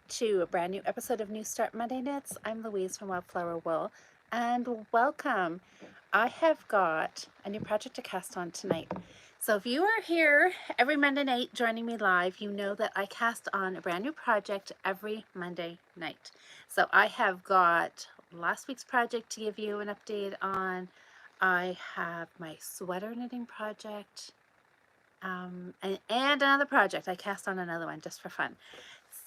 to a brand new episode of New Start Monday Knits. I'm Louise from Wildflower Wool, and welcome. I have got a new project to cast on tonight. So if you are here every Monday night joining me live, you know that I cast on a brand new project every Monday night. So I have got last week's project to give you an update on. I have my sweater knitting project and another project. I cast on another one just for fun.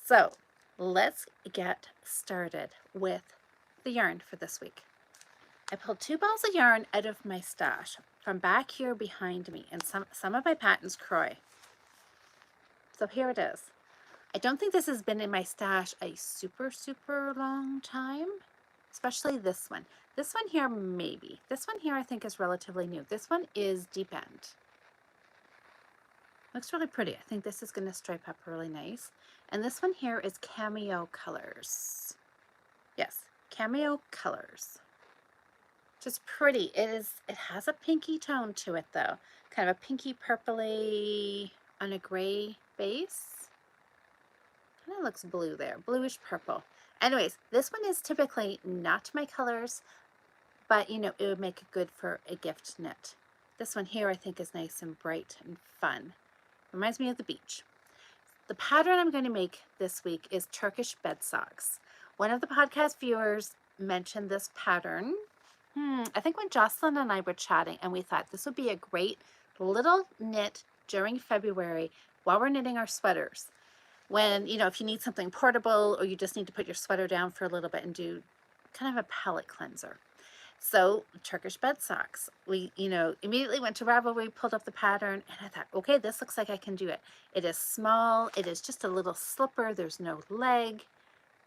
So let's get started with the yarn for this week. I pulled 2 balls of yarn out of my stash from back here behind me, and some of my patterns Croy. So here it is. I don't think this has been in my stash a super long time, especially this one. This one here, maybe. This one here I think is relatively new. This one is Deep End. Looks really pretty. I think this is going to stripe up really nice. And this one here is Cameo Colors. Yes, Cameo Colors. Just pretty. It has a pinky tone to it though. Kind of a pinky purpley on a gray base. Kind of looks blue there. Bluish purple. Anyways, this one is typically not my colors, but you know, it would make it good for a gift knit. This one here I think is nice and bright and fun. Reminds me of the beach. The pattern I'm going to make this week is Turkish bed socks. One of the podcast viewers mentioned this pattern. I think when Jocelyn and I were chatting, and we thought this would be a great little knit during February while we're knitting our sweaters. When, you know, if you need something portable or you just need to put your sweater down for a little bit and do kind of a palette cleanser. So Turkish bed socks, we, immediately went to Ravelry, pulled up the pattern, and I thought, okay, this looks like I can do it. It is small. It is just a little slipper. There's no leg.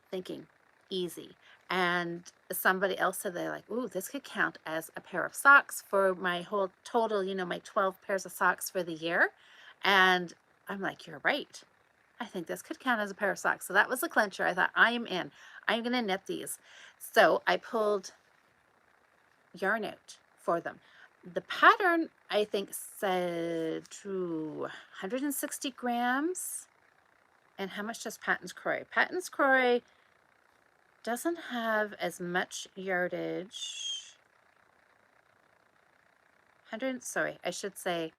Thinking easy. And somebody else said they're like, ooh, this could count as a pair of socks for my whole total, my 12 pairs of socks for the year. And I'm like, you're right. I think this could count as a pair of socks. So that was the clincher. I thought, I am in. I'm going to knit these. So I pulled yarn out for them. The pattern, I think, said 160 grams. And how much does Patton's Croy? Patton's Croy doesn't have as much yardage. I should say,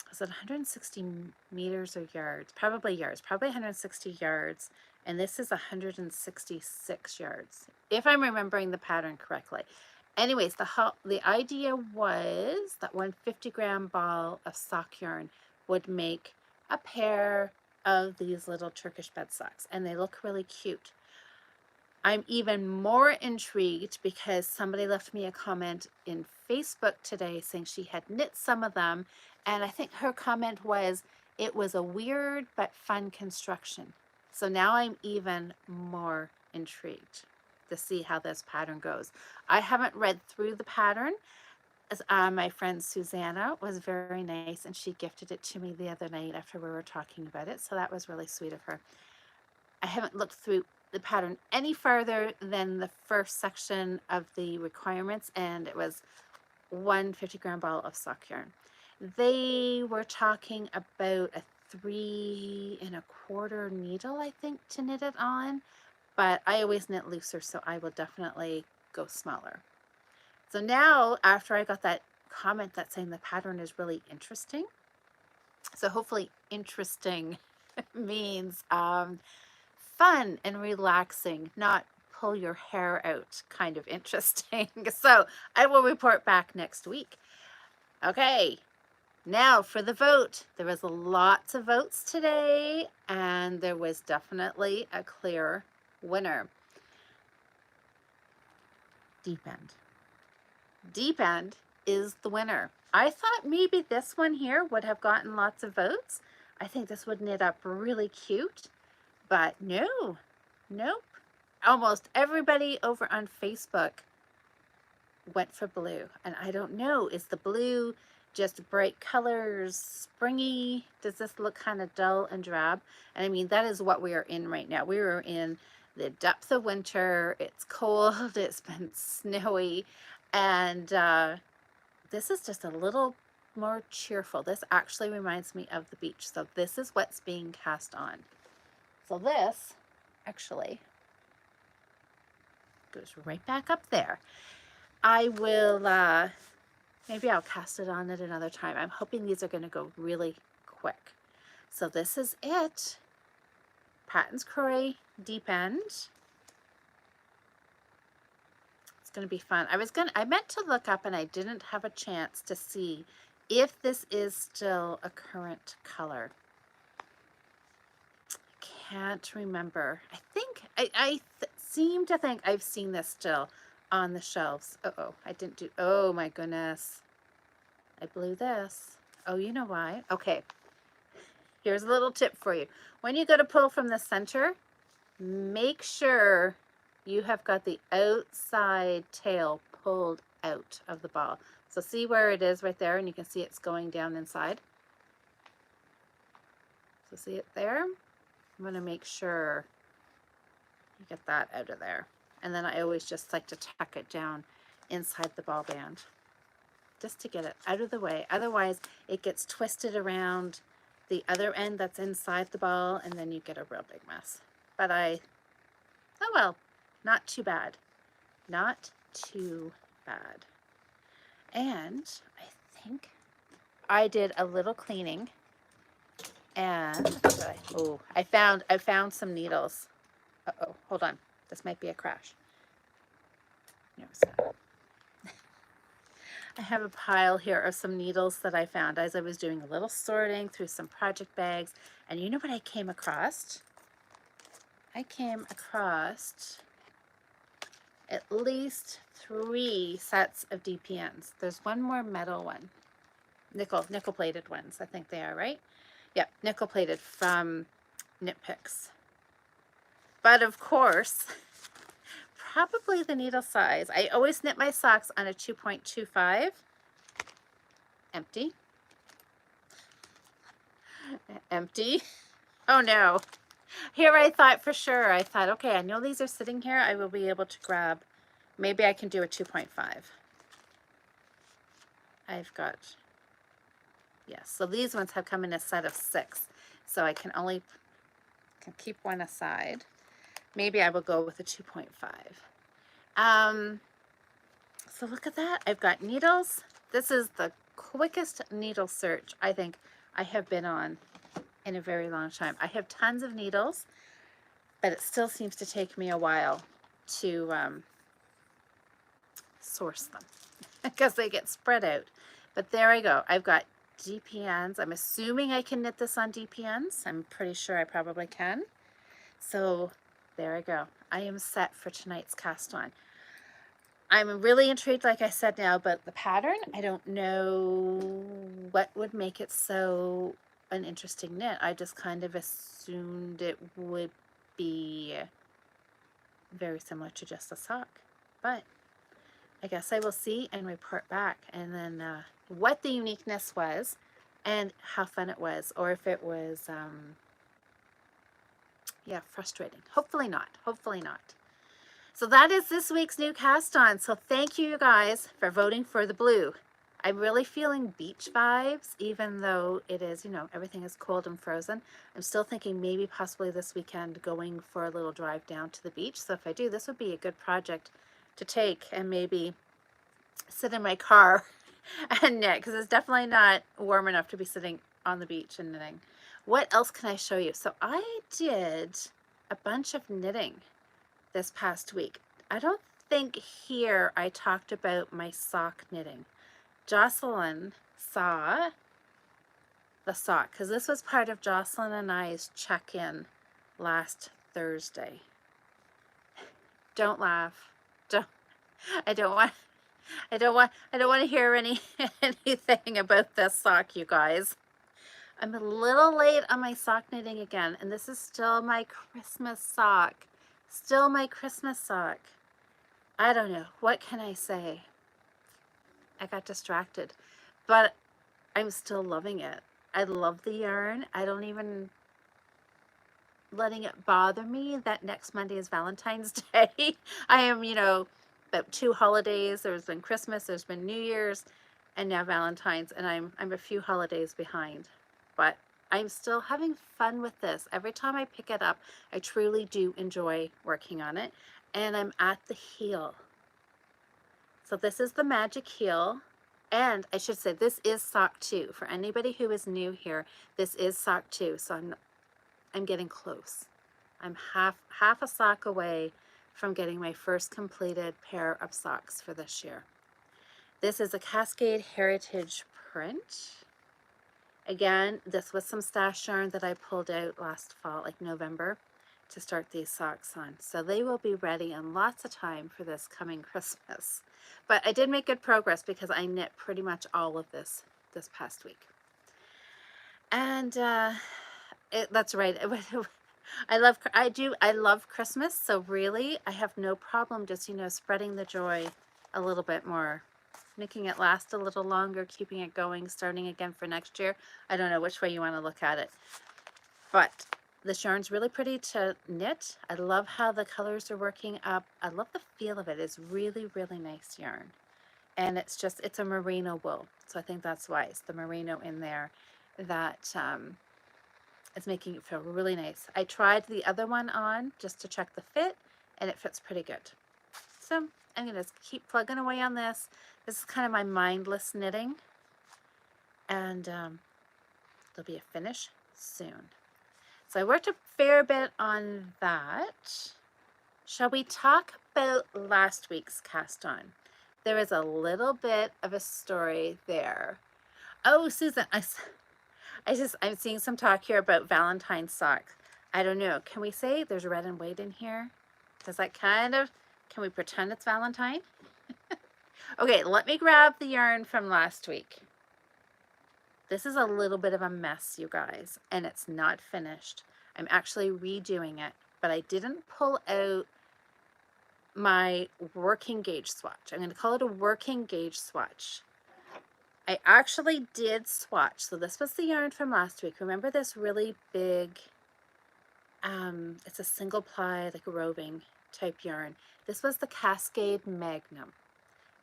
is it 160 meters or yards? Probably yards, probably 160 yards. And this is 166 yards, if I'm remembering the pattern correctly. Anyways, the idea was that 150-gram ball of sock yarn would make a pair of these little Turkish bed socks, and they look really cute. I'm even more intrigued because somebody left me a comment in Facebook today saying she had knit some of them, and I think her comment was, it was a weird but fun construction. So now I'm even more intrigued to see how this pattern goes. I haven't read through the pattern. My friend Susanna was very nice, and she gifted it to me the other night after we were talking about it, so that was really sweet of her. I haven't looked through the pattern any farther than the first section of the requirements, and it was 150-gram ball of sock yarn. They were talking about a 3 1/4 needle, I think, to knit it on, but I always knit looser, so I will definitely go smaller. So now, after I got that comment that's saying the pattern is really interesting, so hopefully interesting means fun and relaxing, not pull your hair out kind of interesting. So I will report back next week. Okay, now for the vote. There was lots of votes today, and there was definitely a clear winner. Deep End. Deep End is the winner. I thought maybe this one here would have gotten lots of votes. I think this would knit up really cute. But no, nope. Almost everybody over on Facebook went for blue. And I don't know, is the blue just bright colors, springy? Does this look kind of dull and drab? And I mean, that is what we are in right now. We are in the depth of winter. It's cold. It's been snowy. And this is just a little more cheerful. This actually reminds me of the beach. So this is what's being cast on. So this, actually. Goes right back up there. I will, maybe I'll cast it on at another time. I'm hoping these are going to go really quick. So this is it. Patton's Croy deep end. It's going to be fun. I meant to look up and I didn't have a chance to see if this is still a current color. Can't remember. I think, I seem to think I've seen this still on the shelves. Uh-oh, I didn't do, oh my goodness. I blew this. Oh, you know why? Okay, here's a little tip for you. When you go to pull from the center, make sure you have got the outside tail pulled out of the ball. So see where it is right there, and you can see it's going down inside. So see it there? I'm going to make sure you get that out of there. And then I always just like to tuck it down inside the ball band just to get it out of the way. Otherwise, it gets twisted around the other end that's inside the ball, and then you get a real big mess. But oh well, not too bad. Not too bad. And I think I did a little cleaning, and I found some needles. Uh-oh, hold on. This might be a crash. I have a pile here of some needles that I found as I was doing a little sorting through some project bags. And you know what I came across? I came across at least 3 sets of DPNs. There's one more metal one. Nickel plated ones, I think they are, right? Yep, nickel plated from Knit Picks. But of course, probably the needle size. I always knit my socks on a 2.25. Empty. Empty. Oh no. Here I thought for sure, okay, I know these are sitting here. I will be able to grab, maybe I can do a 2.5. I've got, yes, so these ones have come in a set of 6. So I can keep one aside. Maybe I will go with a 2.5. So look at that. I've got needles. This is the quickest needle search I think I have been on in a very long time. I have tons of needles, but it still seems to take me a while to source them because they get spread out. But there I go. I've got DPNs. I'm assuming I can knit this on DPNs. I'm pretty sure I probably can. So there I go. I am set for tonight's cast on. I'm really intrigued, like I said now, about the pattern. I don't know what would make it so an interesting knit. I just kind of assumed it would be very similar to just a sock. But I guess I will see and report back, and then what the uniqueness was and how fun it was, or if it was, yeah, frustrating. Hopefully not. Hopefully not. So that is this week's new cast on. So thank you guys for voting for the blue. I'm really feeling beach vibes, even though it is, you know, everything is cold and frozen. I'm still thinking maybe possibly this weekend going for a little drive down to the beach. So if I do, this would be a good project to take and maybe sit in my car and knit, because it's definitely not warm enough to be sitting on the beach and knitting. What else can I show you? So I did a bunch of knitting this past week. I don't think here I talked about my sock knitting. Jocelyn saw the sock, because this was part of Jocelyn and I's check-in last Thursday. Don't laugh. I don't want to hear anything about this sock, you guys. I'm a little late on my sock knitting again, and this is still my Christmas sock. Still my Christmas sock. I don't know. What can I say? I got distracted, but I'm still loving it. I love the yarn. I don't even letting it bother me that next Monday is Valentine's Day. I am, you know, about 2 holidays. There's been Christmas, there's been New Year's, and now Valentine's, and I'm a few holidays behind. But I'm still having fun with this. Every time I pick it up, I truly do enjoy working on it. And I'm at the heel. So this is the magic heel. And I should say this is sock 2. For anybody who is new here, this is sock 2. So I'm getting close. I'm half a sock away from getting my first completed pair of socks for this year. This is a Cascade Heritage print. Again, this was some stash yarn that I pulled out last fall, like November, to start these socks on. So they will be ready in lots of time for this coming Christmas. But I did make good progress because I knit pretty much all of this past week. And that's right. I love Christmas. So really, I have no problem just, spreading the joy a little bit more, making it last a little longer, keeping it going, starting again for next year. I don't know which way you want to look at it. But this yarn's really pretty to knit. I love how the colors are working up. I love the feel of it. It's really, really nice yarn. And it's a merino wool. So I think that's why it's the merino in there that is making it feel really nice. I tried the other one on just to check the fit, and it fits pretty good. So I'm going to keep plugging away on this. This is kind of my mindless knitting, and there'll be a finish soon. So I worked a fair bit on that. Shall we talk about last week's cast on? There is a little bit of a story there. Oh, Susan, I'm seeing some talk here about Valentine's socks. I don't know. Can we say there's red and white in here? Does that can we pretend it's Valentine? Okay, let me grab the yarn from last week. This is a little bit of a mess, you guys, and it's not finished. I'm actually redoing it, but I didn't pull out my working gauge swatch. I'm going to call it a working gauge swatch. I actually did swatch. So this was the yarn from last week. Remember this really big, it's a single ply, like a roving type yarn. This was the Cascade Magnum.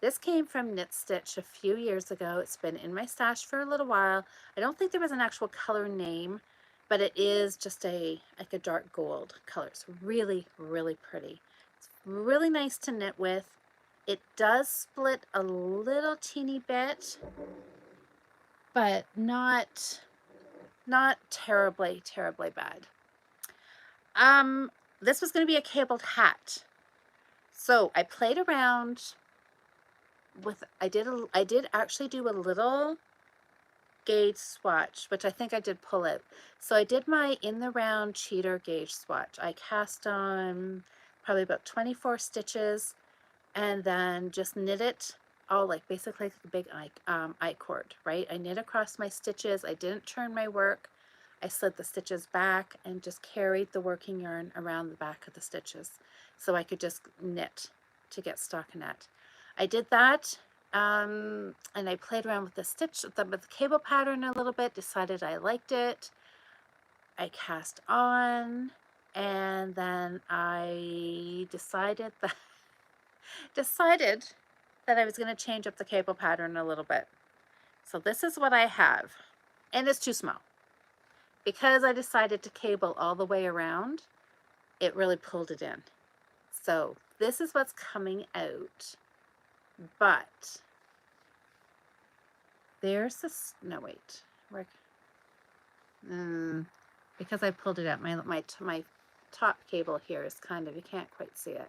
This came from Knit Stitch a few years ago. It's been in my stash for a little while. I don't think there was an actual color name, but it is just like a dark gold color. It's really, really pretty. It's really nice to knit with. It does split a little teeny bit, but not terribly, terribly bad. This was going to be a cabled hat. So I played around with, I did actually do a little gauge swatch, which I think I did pull out. So I did my in the round cheater gauge swatch. I cast on probably about 24 stitches and then just knit it all like basically like a big I-cord, right? I knit across my stitches. I didn't turn my work. I slid the stitches back and just carried the working yarn around the back of the stitches so I could just knit to get stockinette. I did that, and I played around with the cable pattern a little bit, decided I liked it. I cast on, and then I decided that I was going to change up the cable pattern a little bit. So this is what I have, and it's too small. Because I decided to cable all the way around, it really pulled it in. So this is what's coming out. But there's this, no wait, because I pulled it out, my top cable here is kind of, you can't quite see it.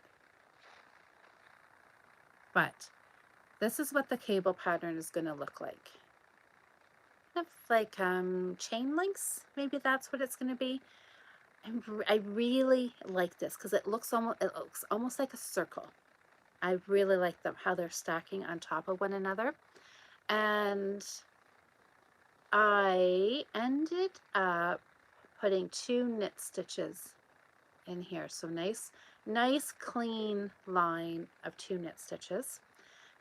But this is what the cable pattern is going to look like. Kind of like chain links, maybe that's what it's going to be. I really like this because it looks almost like a circle. I really like how they're stacking on top of one another. And I ended up putting 2 knit stitches in here. So nice clean line of 2 knit stitches.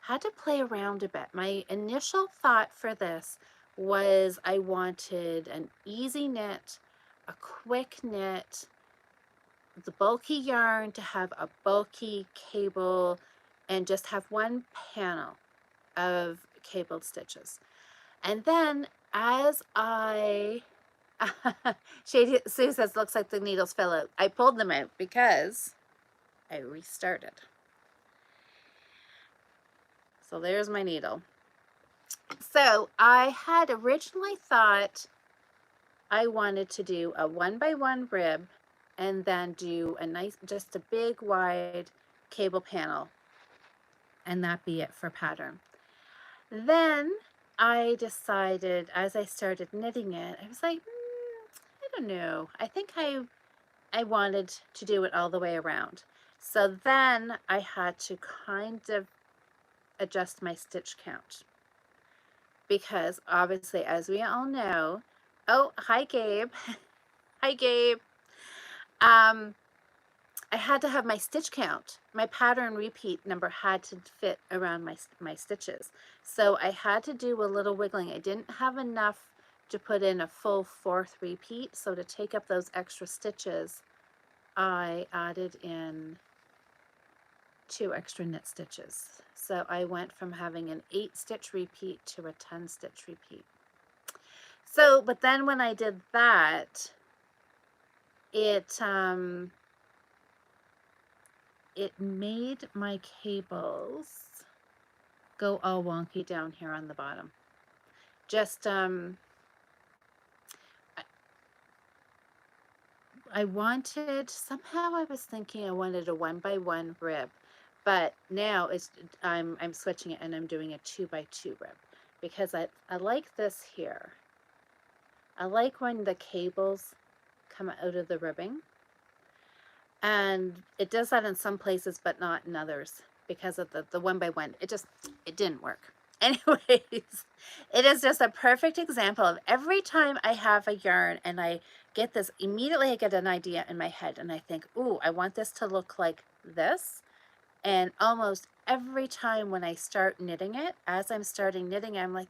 Had to play around a bit. My initial thought for this was I wanted an easy knit, a quick knit, the bulky yarn to have a bulky cable and just have one panel of cabled stitches. And then as I Shady Sue says, looks like the needles fell out. I pulled them out because I restarted. So there's my needle. So I had originally thought I wanted to do a 1x1 rib and then do a nice, just a big wide cable panel, and that be it for pattern. Then I decided, as I started knitting it, I was like, I don't know. I think I wanted to do it all the way around. So then I had to kind of adjust my stitch count because obviously, as we all know, oh, hi Gabe. Hi Gabe. Um, I had to have my stitch count. My pattern repeat number had to fit around my stitches. So I had to do a little wiggling. I didn't have enough to put in a full 4th repeat. So to take up those extra stitches, I added in 2 extra knit stitches. So I went from having an 8 stitch repeat to a 10 stitch repeat. So, but then when I did that, it made my cables go all wonky down here on the bottom. Just, I wanted, somehow I was thinking I wanted a 1x1 rib, but now I'm switching it and I'm doing a 2x2 rib because I like this here. I like when the cables come out of the ribbing, and it does that in some places but not in others because of the 1x1. It didn't work. Anyways, it is just a perfect example of every time I have a yarn and I get this, immediately I get an idea in my head and I think, ooh, I want this to look like this. And almost every time when I start knitting it, as I'm starting knitting, I'm like,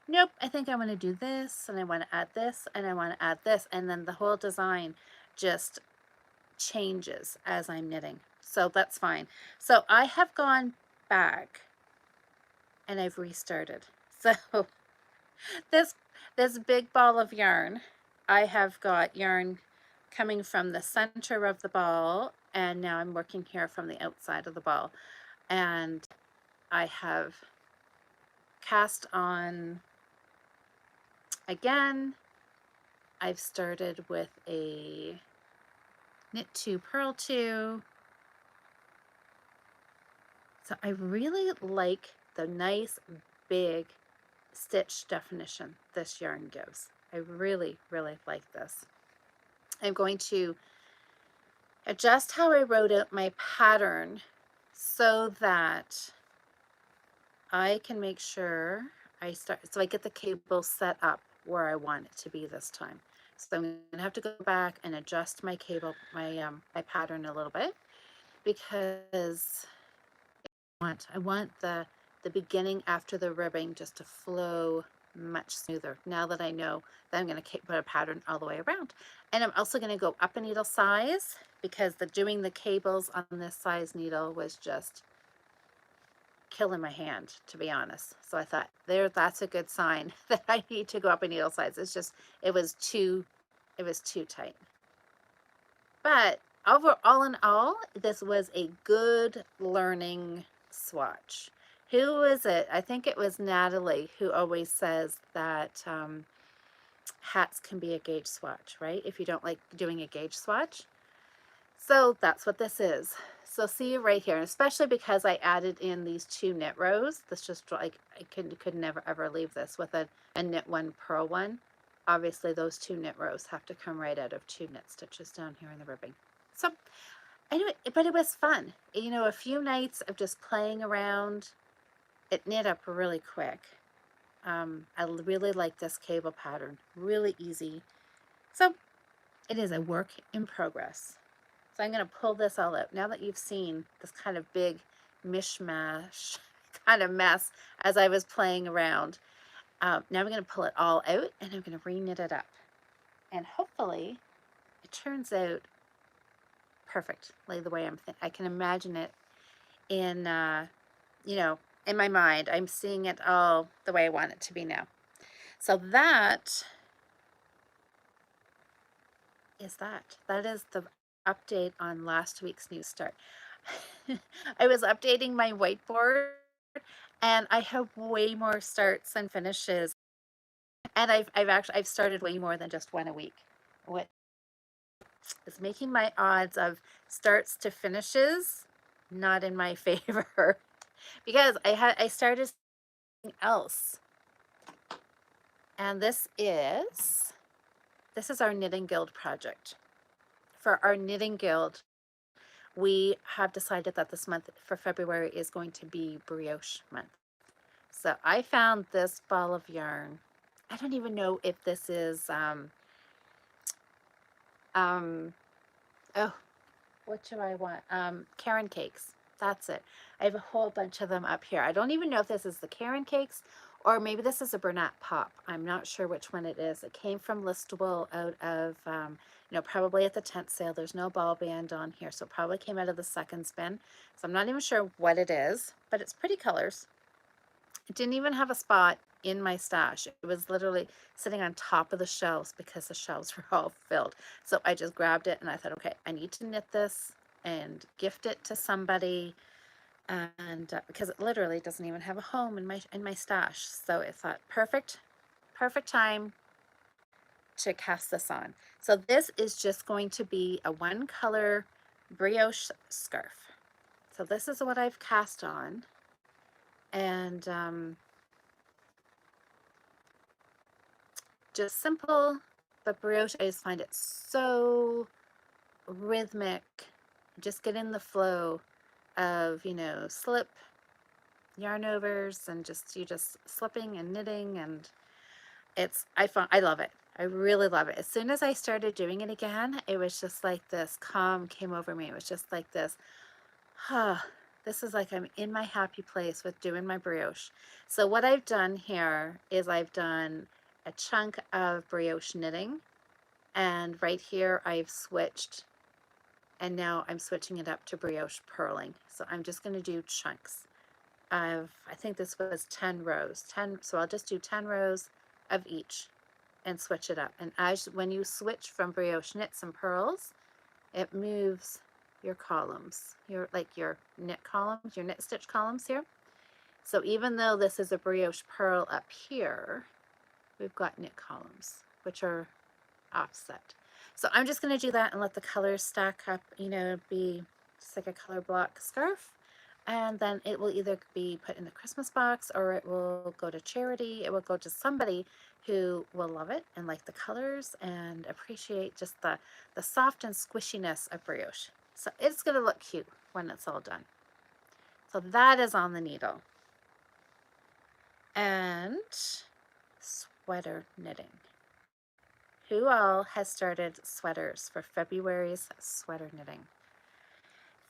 nope, I think I want to do this and I want to add this and I want to add this. And then the whole design just changes as I'm knitting. So that's fine. So I have gone back and I've restarted. So this big ball of yarn, I have got yarn coming from the center of the ball, and now I'm working here from the outside of the ball. And I have cast on again. I've started with a knit 2, purl 2. So I really like the nice big stitch definition this yarn gives. I really, really like this. I'm going to adjust how I wrote out my pattern so that I can make sure so I get the cable set up where I want it to be this time. So I'm gonna have to go back and adjust my cable, my pattern a little bit because I want the beginning after the ribbing just to flow much smoother now that I know that I'm going to put a pattern all the way around. And I'm also going to go up a needle size because doing the cables on this size needle was just killing my hand, to be honest. So I thought that's a good sign that I need to go up a needle size. It was too tight. But all in all, this was a good learning swatch. Who was it? I think it was Natalie who always says that hats can be a gauge swatch, right? If you don't like doing a gauge swatch. So that's what this is. So see you right here, especially because I added in these 2 knit rows. This just like, I could never ever leave this with a knit 1, purl 1. Obviously those 2 knit rows have to come right out of 2 knit stitches down here in the ribbing. So anyway, but it was fun. You know, a few nights of just playing around. It knit up really quick. I really like this cable pattern. Really easy. So it is a work in progress. So I'm going to pull this all out. Now that you've seen this kind of big mishmash kind of mess as I was playing around, now I'm going to pull it all out and I'm going to re-knit it up. And hopefully it turns out perfectly the way I can imagine it in, you know, in my mind. I'm seeing it all the way I want it to be now. So that is that. That is the update on last week's news start. I was updating my whiteboard and I have way more starts and finishes. And I've started way more than just one a week, which is making my odds of starts to finishes not in my favor because I started something else. And this is our Knitting Guild project. For our Knitting Guild, we have decided that this month for February is going to be Brioche month. So I found this ball of yarn. I don't even know if this is um oh, what do I want? Karen cakes. That's it. I have a whole bunch of them up here. I don't even know if this is the Karen cakes or maybe this is a Bernat pop. I'm not sure which one it is. It came from Listable out of, probably at the tent sale. There's no ball band on here, so it probably came out of the second spin. So I'm not even sure what it is, but it's pretty colors. It didn't even have a spot in my stash. It was literally sitting on top of the shelves because the shelves were all filled. So I just grabbed it and I thought, okay, I need to knit this and gift it to somebody. And because it literally doesn't even have a home in my stash. So I thought, perfect time to cast this on. So this is just going to be a one color brioche scarf. So this is what I've cast on. And just simple, but brioche, I just find it so rhythmic. Just get in the flow of, slip yarn overs and you just slipping and knitting, and I love it. I really love it. As soon as I started doing it again, it was just like this calm came over me. It was just like this, this is like I'm in my happy place with doing my brioche. So what I've done here is I've done a chunk of brioche knitting, and right here I've switched, and now I'm switching it up to brioche purling. So I'm just going to do chunks of, I think this was 10 rows, so I'll just do 10 rows of each and switch it up. And when you switch from brioche knits and purls, it moves your columns, your knit columns, your knit stitch columns here. So even though this is a brioche purl up here, we've got knit columns, which are offset. So I'm just going to do that and let the colors stack up, be just like a color block scarf. And then it will either be put in the Christmas box or it will go to charity. It will go to somebody who will love it and like the colors and appreciate just the soft and squishiness of brioche. So it's going to look cute when it's all done. So that is on the needle. And sweater knitting. Who all has started sweaters for February's sweater knitting?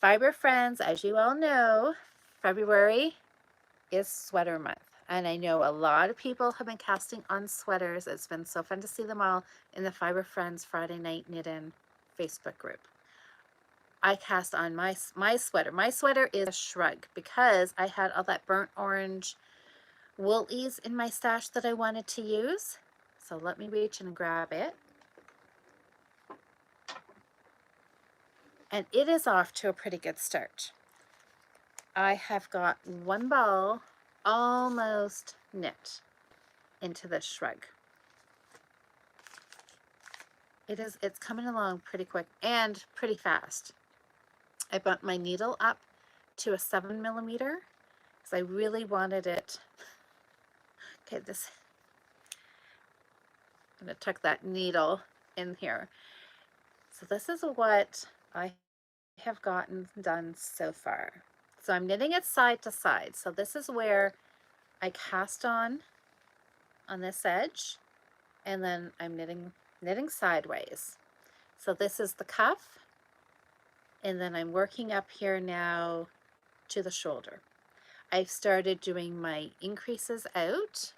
Fiber friends, as you all know, February is sweater month. And I know a lot of people have been casting on sweaters. It's been so fun to see them all in the Fiber Friends Friday Night Knit-In Facebook group. I cast on my sweater. My sweater is a shrug because I had all that burnt orange woolies in my stash that I wanted to use. So let me reach and grab it. And it is off to a pretty good start. I have got one ball almost knit into this shrug. It's coming along pretty quick and pretty fast. I bumped my needle up to a 7mm because I really wanted it. Okay, I'm going to tuck that needle in here. So this is what I have gotten done so far. So I'm knitting it side to side. So this is where I cast on this edge, and then I'm knitting sideways. So this is the cuff, and then I'm working up here now to the shoulder. I've started doing my increases out.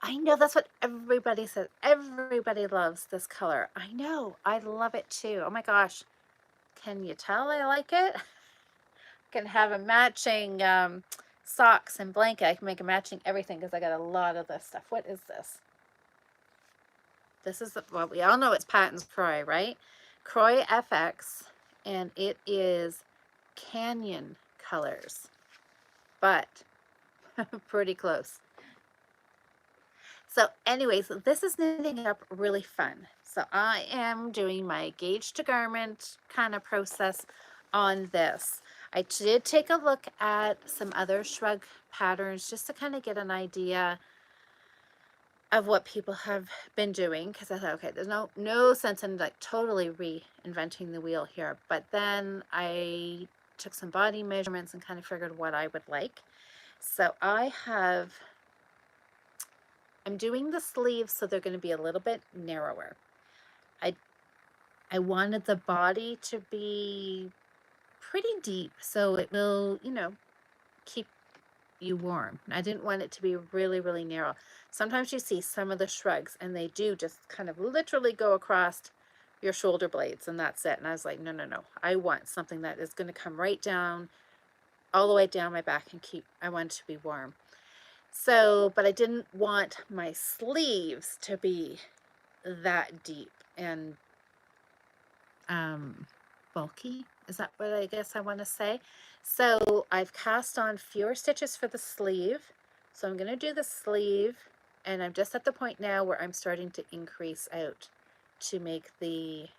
I know that's what everybody says. Everybody loves this color. I know, I love it too. Oh my gosh, can you tell I like it? I can have a matching socks and blanket. I can make a matching everything because I got a lot of this stuff. What is this? This is, well, we all know it's Patton's Croy, right? Croy FX, and it is Canyon colors, but pretty close. So anyways, this is knitting up really fun. So I am doing my gauge to garment kind of process on this. I did take a look at some other shrug patterns just to kind of get an idea of what people have been doing, because I thought, okay, there's no sense in like totally reinventing the wheel here. But then I took some body measurements and kind of figured what I would like. So I'm doing the sleeves, so they're going to be a little bit narrower. I wanted the body to be pretty deep, so it will, keep you warm. I didn't want it to be really, really narrow. Sometimes you see some of the shrugs and they do just kind of literally go across your shoulder blades and that's it. And I was like, no, no, no. I want something that is going to come right down, all the way down my back and I want it to be warm. So, but I didn't want my sleeves to be that deep and bulky. Is that what I guess I want to say? So I've cast on fewer stitches for the sleeve. So I'm going to do the sleeve, and I'm just at the point now where I'm starting to increase out to make the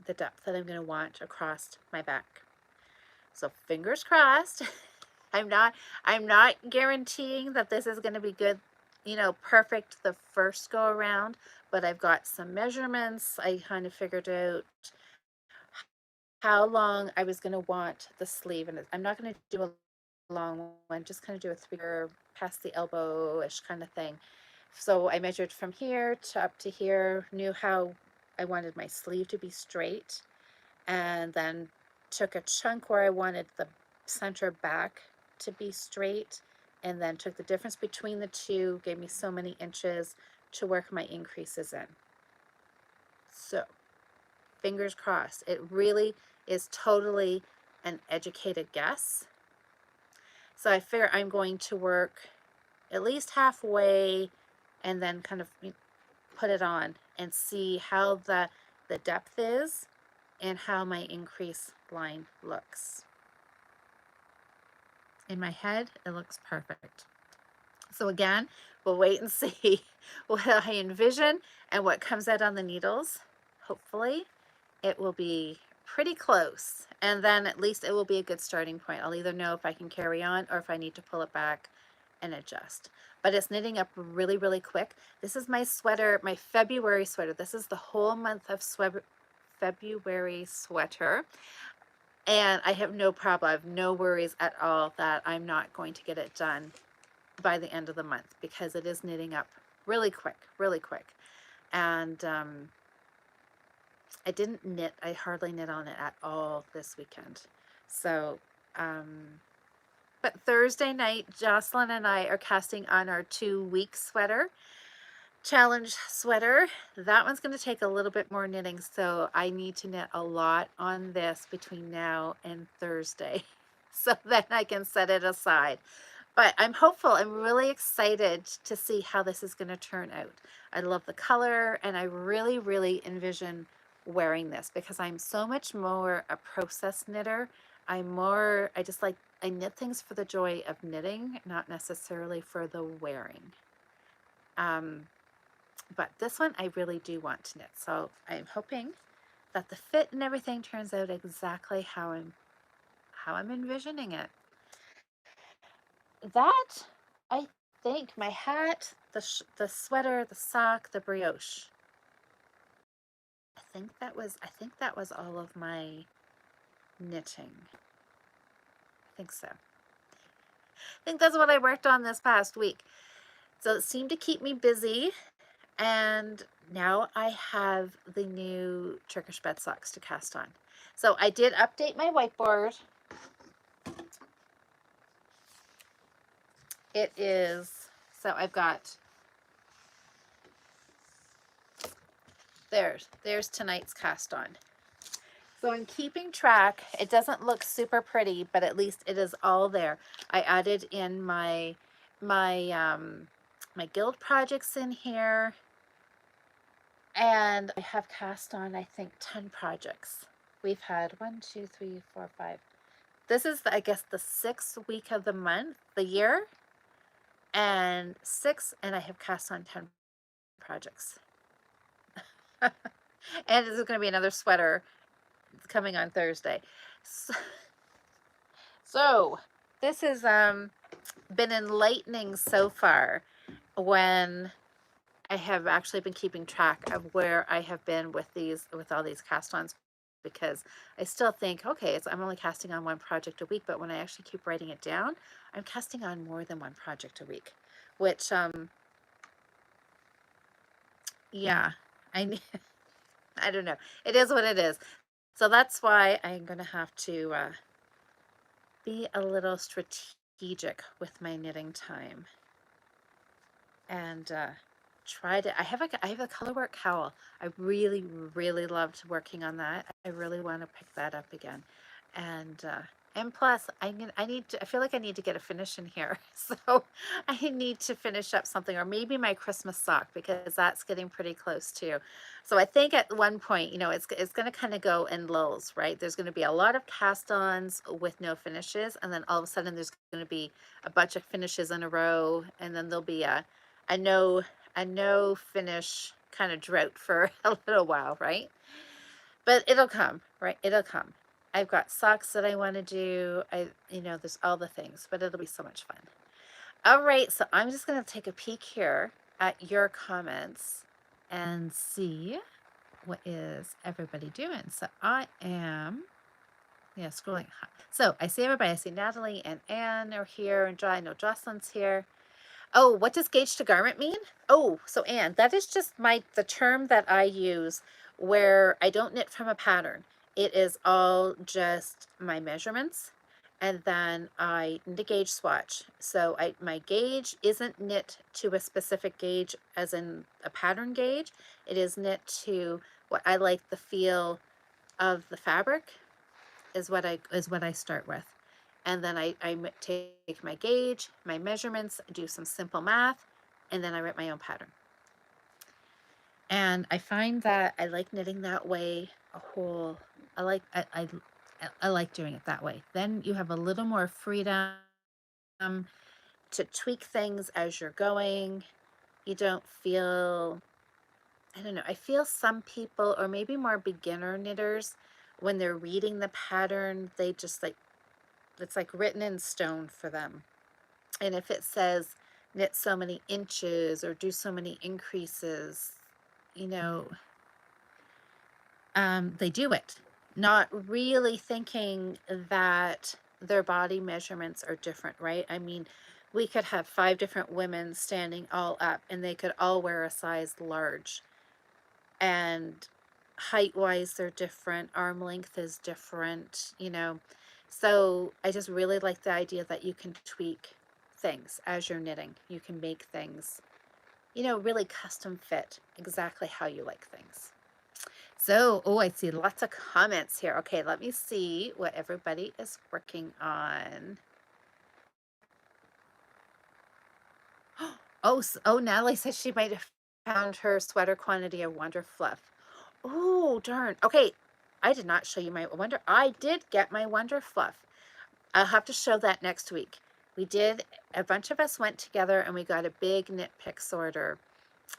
depth that I'm going to want across my back. So fingers crossed. I'm not guaranteeing that this is going to be good, perfect the first go around, but I've got some measurements. I kind of figured out how long I was going to want the sleeve, and I'm not going to do a long one, just kind of do a 3 or past the elbow-ish kind of thing. So I measured from here to up to here, knew how I wanted my sleeve to be straight, and then took a chunk where I wanted the center back to be straight, and then took the difference between the two, gave me so many inches to work my increases in. So fingers crossed. It really is totally an educated guess. So I figure I'm going to work at least halfway and then kind of put it on and see how the depth is and how my increase line looks. In my head, it looks perfect. So again, we'll wait and see what I envision and what comes out on the needles. Hopefully it will be pretty close, and then at least it will be a good starting point. I'll either know if I can carry on or if I need to pull it back and adjust. But it's knitting up really, really quick. This is my sweater, my February sweater. This is the whole month of February sweater. And I have no problem, I have no worries at all that I'm not going to get it done by the end of the month, because it is knitting up really quick, really quick. And I hardly knit on it at all this weekend. So, but Thursday night, Jocelyn and I are casting on our 2-week sweater, challenge sweater. That one's going to take a little bit more knitting, so I need to knit a lot on this between now and Thursday, so then I can set it aside. But I'm hopeful. I'm really excited to see how this is going to turn out. I love the color, and I really, really envision wearing this because I'm so much more a process knitter. I knit things for the joy of knitting, not necessarily for the wearing. But this one I really do want to knit. So I'm hoping that the fit and everything turns out exactly how I'm envisioning it. That, I think, my hat, the sweater, the sock, the brioche. I think that was all of my knitting. I think so. I think that's what I worked on this past week. So it seemed to keep me busy, and now I have the new Turkish bed socks to cast on. So I did update my whiteboard. So I've got, there's tonight's cast on. So I'm keeping track. It doesn't look super pretty, but at least it is all there. I added in my guild projects in here. And I have cast on, I think, 10 projects. We've had 1, 2, 3, 4, 5. This is, I guess, the 6th week of the month, the year, and I have cast on 10 projects. And this is going to be another sweater coming on Thursday. So this has been enlightening so far when I have actually been keeping track of where I have been with all these cast-ons, because I still think, okay, I'm only casting on one project a week, but when I actually keep writing it down, I'm casting on more than one project a week, which yeah, I I don't know. It is what it is. So that's why I'm going to have to be a little strategic with my knitting time and try to. I have a colorwork cowl. I really loved working on that. I really want to pick that up again, and plus I feel like I need to get a finish in here. So I need to finish up something, or maybe my Christmas sock, because that's getting pretty close too. So I think at one point, it's going to kind of go in lulls, right? There's going to be a lot of cast-ons with no finishes, and then all of a sudden there's going to be a bunch of finishes in a row, and then there'll be a no finish kind of drought for a little while, right? But it'll come, right? It'll come. I've got socks that I want to do. There's all the things, but it'll be so much fun. All right, so I'm just going to take a peek here at your comments and see what is everybody doing. So I am, scrolling. So I see everybody. I see Natalie and Anne are here, and I know Jocelyn's here. Oh, what does gauge to garment mean? Oh, so Anne, that is just the term that I use where I don't knit from a pattern. It is all just my measurements, and then I knit a gauge swatch. So my gauge isn't knit to a specific gauge as in a pattern gauge. It is knit to what I like the feel of the fabric is what I start with. And then I take my gauge, my measurements, do some simple math, and then I write my own pattern. And I find that I like knitting that way I like doing it that way. Then you have a little more freedom to tweak things as you're going. You don't feel, I don't know, I feel some people, or maybe more beginner knitters, when they're reading the pattern, they just it's like written in stone for them. And if it says knit so many inches or do so many increases, they do it, not really thinking that their body measurements are different, right? I mean, we could have 5 different women standing all up, and they could all wear a size large. And height-wise, they're different. Arm length is different, So I just really like the idea that you can tweak things as you're knitting. You can make things, really custom fit exactly how you like things. So, I see lots of comments here. Okay, let me see what everybody is working on. Natalie says she might have found her sweater quantity of Wonder Fluff. Oh, darn. Okay, I did not show you my Wonder. I did get my Wonder Fluff. I'll have to show that next week. A bunch of us went together and we got a big knit picks order.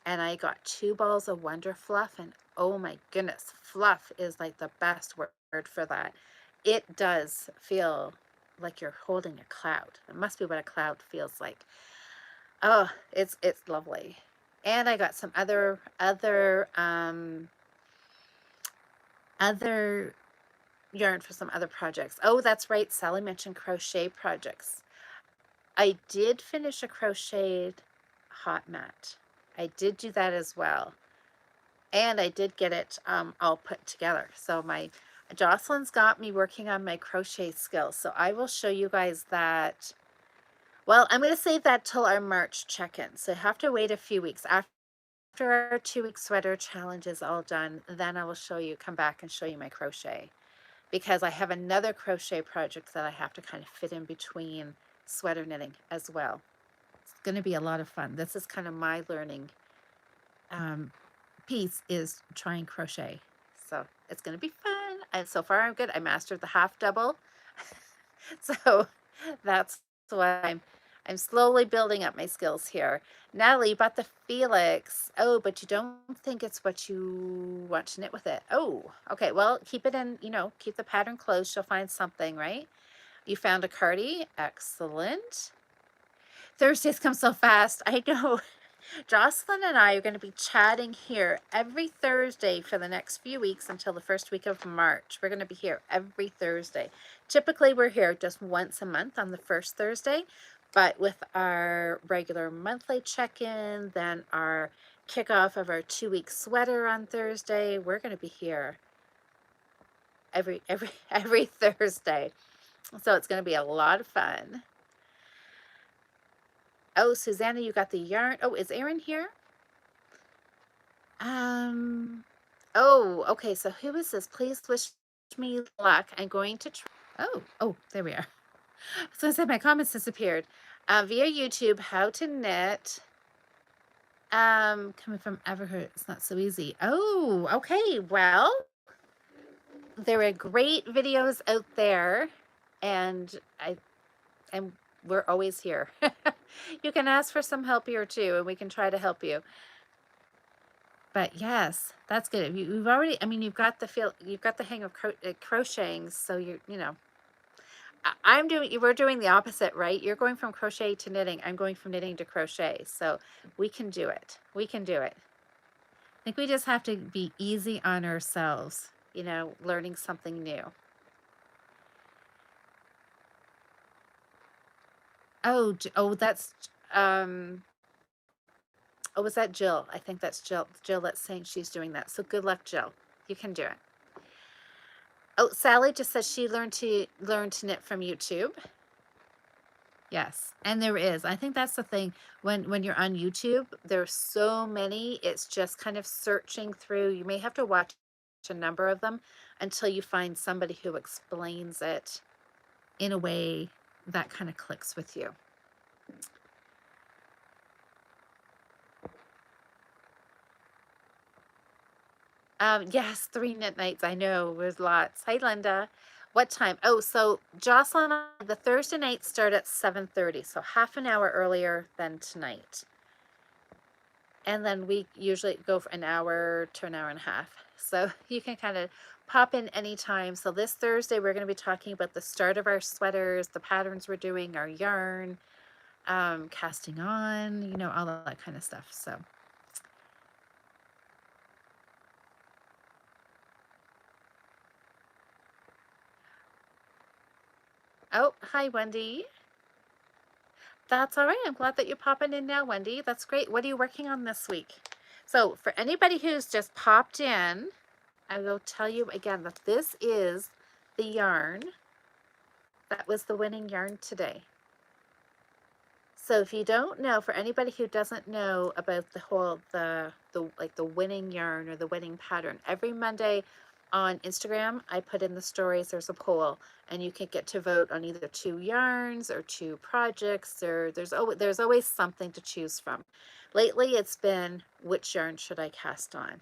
And I got 2 balls of Wonder Fluff, and oh my goodness, fluff is like the best word for that. It does feel like you're holding a cloud. It must be what a cloud feels like. Oh, it's lovely. And I got some other yarn for some other projects. Oh, that's right. Sally mentioned crochet projects. I did finish a crocheted hot mat. I did do that as well. And I did get it all put together. So Jocelyn's got me working on my crochet skills. So I will show you guys that. Well, I'm going to save that till our March check-in. So you have to wait a few weeks. After our 2-week sweater challenge is all done, then I will come back and show you my crochet. Because I have another crochet project that I have to kind of fit in between sweater knitting as well. It's going to be a lot of fun. This is kind of my learning piece is try and crochet. So it's going to be fun. And so far I'm good. I mastered the half double. So that's why I'm slowly building up my skills here. Natalie, you bought the Felix. Oh, but you don't think it's what you want to knit with it. Oh, okay. Well, keep it in, keep the pattern closed. She'll find something, right? You found a cardie. Excellent. Thursdays come so fast. I know. Jocelyn and I are going to be chatting here every Thursday for the next few weeks until the first week of March. We're going to be here every Thursday. Typically, we're here just once a month on the first Thursday, but with our regular monthly check-in, then our kickoff of our 2-week sweater on Thursday, we're going to be here every Thursday. So it's going to be a lot of fun. Oh, Susanna, you got the yarn. Oh, is Erin here? Oh, okay. So who is this? Please wish me luck. I'm going to try. Oh, there we are. So I said my comments disappeared. Via YouTube, how to knit. Coming from Everhurt, it's not so easy. Oh, okay. Well, there are great videos out there, and we're always here. You can ask for some help here too, and we can try to help you. But yes, that's good. You've already, I mean, you've got the hang of crocheting. So we're doing the opposite, right? You're going from crochet to knitting. I'm going from knitting to crochet. So we can do it. We can do it. I think we just have to be easy on ourselves, learning something new. Oh, that's, was that Jill? I think that's Jill. Jill that's saying she's doing that. So good luck, Jill. You can do it. Oh, Sally just says she learned to knit from YouTube. Yes, and there is. I think that's the thing. When you're on YouTube, there's so many. It's just kind of searching through. You may have to watch a number of them until you find somebody who explains it in a way that kind of clicks with you. Yes, 3 knit nights. I know there's lots. Hi, Linda. What time? Oh, so Jocelyn, the Thursday nights start at 7:30, so half an hour earlier than tonight. And then we usually go for an hour to an hour and a half. So you can kind of pop in anytime. So this Thursday, we're going to be talking about the start of our sweaters, the patterns we're doing, our yarn, casting on, all that kind of stuff. So. Oh, hi, Wendy. That's all right. I'm glad that you're popping in now, Wendy. That's great. What are you working on this week? So for anybody who's just popped in, I will tell you again that this is the yarn that was the winning yarn today. So if you don't know, for anybody who doesn't know about the whole, the winning yarn or the winning pattern, every Monday on Instagram, I put in the stories, there's a poll, and you can get to vote on either 2 yarns or 2 projects, or there's always something to choose from. Lately, it's been, which yarn should I cast on?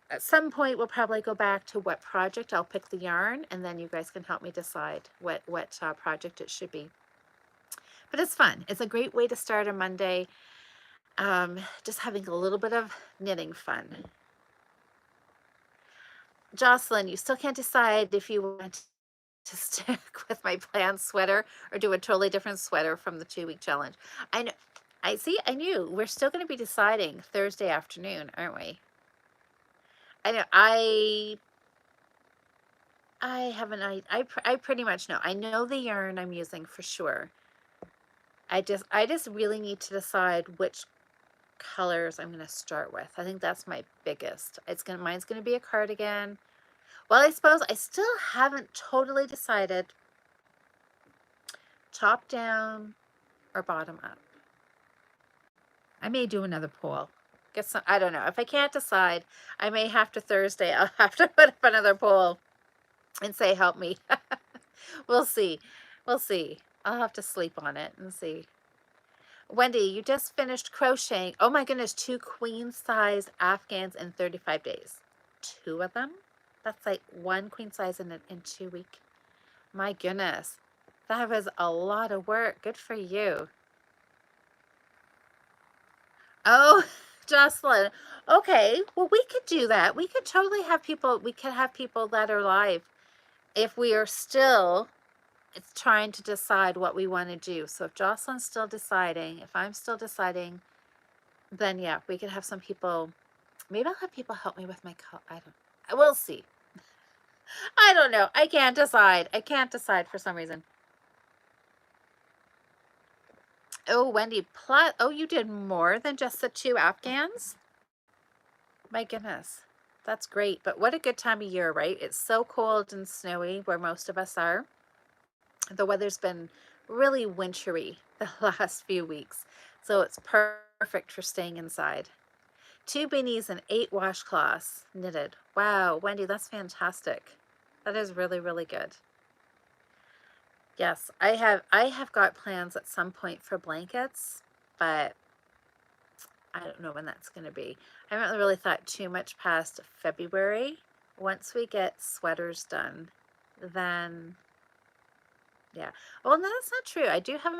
At some point, we'll probably go back to what project. I'll pick the yarn, and then you guys can help me decide what project it should be. But it's fun. It's a great way to start a Monday, just having a little bit of knitting fun. Jocelyn, you still can't decide if you want to stick with my planned sweater or do a totally different sweater from the 2-week challenge. I know. I see. I knew. We're still going to be deciding Thursday afternoon, aren't we? I know. I haven't. I pretty much know. I know the yarn I'm using for sure. I just really need to decide which colors I'm going to start with. I think that's my biggest. Mine's going to be a cardigan. Well, I suppose I still haven't totally decided top down or bottom up. I may do another poll. I don't know. If I can't decide, I may have to Thursday. I'll have to put up another poll and say, help me. We'll see. We'll see. I'll have to sleep on it and see. Wendy, you just finished crocheting. Oh my goodness, 2 queen size Afghans in 35 days. 2 of them? That's like 1 queen size in 2 weeks. My goodness, that was a lot of work. Good for you. Oh, Jocelyn. Okay, well, we could do that. We could totally have people, we could have people that are live if we are still trying to decide what we want to do. So if Jocelyn's still deciding, if I'm still deciding, then yeah, we could have some people. Maybe I'll have people help me with my color. I don't, we'll see. I don't know. I can't decide. I can't decide for some reason. Oh, Wendy, plus, oh, you did more than just the 2 Afghans? My goodness. That's great. But what a good time of year, right? It's so cold and snowy where most of us are. The weather's been really wintry the last few weeks. So it's perfect for staying inside. 2 beanies and 8 washcloths knitted. Wow, Wendy, that's fantastic. That is really, really good. Yes, I have got plans at some point for blankets, but I don't know when that's going to be. I haven't really thought too much past February. Once we get sweaters done, then yeah. Well, no, that's not true. I do have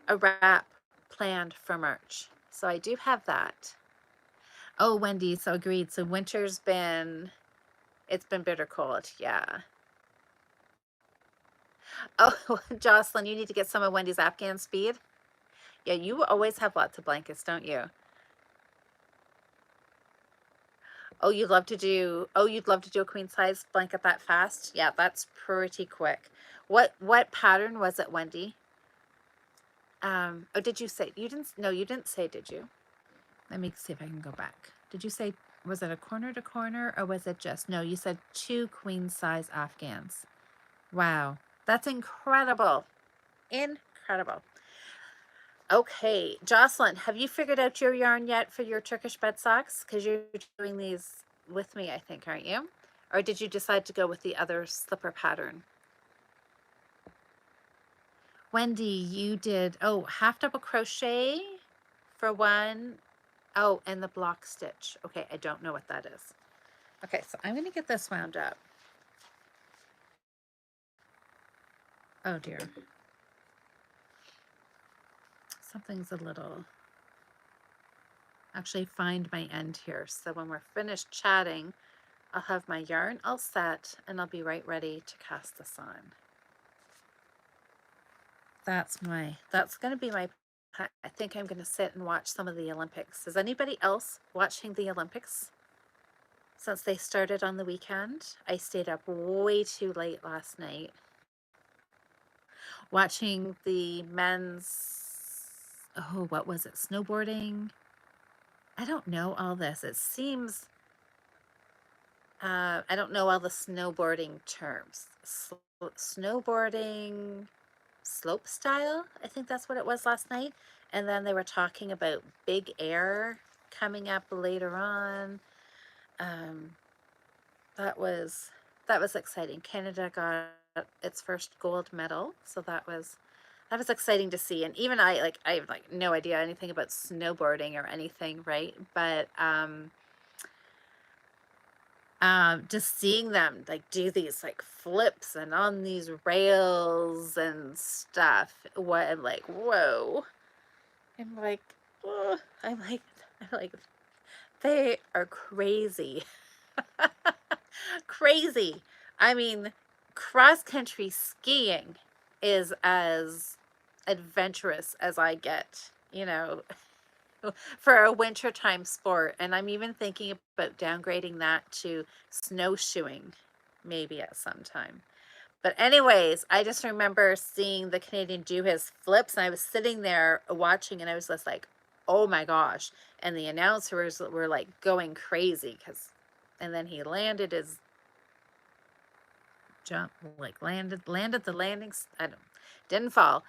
a wrap planned for March, so I do have that. Oh, Wendy, so agreed. So winter's been, it's been bitter cold. Yeah. Oh, Jocelyn, you need to get some of Wendy's Afghan speed. Yeah, you always have lots of blankets, don't you? Oh, you'd love to do, oh, you'd love to do a queen size blanket that fast? Yeah, that's pretty quick. What pattern was it, Wendy? Oh, did you say, you didn't, no, you didn't say, did you? Let me see if I can go back. Did you say, was it a corner to corner or was it just, no, you said 2 queen size Afghans. Wow, that's incredible. Incredible. Okay, Jocelyn, have you figured out your yarn yet for your Turkish bed socks? Because you're doing these with me, I think, aren't you? Or did you decide to go with the other slipper pattern? Wendy, you did, oh, half double crochet for one. Oh, and the block stitch. Okay, I don't know what that is. Okay, so I'm going to get this wound up. Oh dear. Something's a little, actually find my end here. So when we're finished chatting, I'll have my yarn all set and I'll be right ready to cast this on. That's going to be my, I think I'm going to sit and watch some of the Olympics. Is anybody else watching the Olympics? Since they started on the weekend, I stayed up way too late last night watching the men's, oh, what was it? Snowboarding. I don't know all this. It seems, I don't know all the snowboarding terms. Snowboarding slope style, I think that's what it was last night. And then they were talking about big air coming up later on. That was exciting. Canada got its first gold medal, so that was exciting to see. And even I have like no idea anything about snowboarding or anything, right? But just seeing them like do these like flips and on these rails and stuff, what I'm like, whoa. I'm like, oh, I'm like, they are crazy. Crazy. I mean, cross country skiing is as adventurous as I get, you know, for a wintertime sport. And I'm even thinking about downgrading that to snowshoeing maybe at some time. But anyways, I just remember seeing the Canadian do his flips and I was sitting there watching and I was just like, oh my gosh. And the announcers were like going crazy because, and then he landed his jump, like landed the landings. I don't, didn't fall.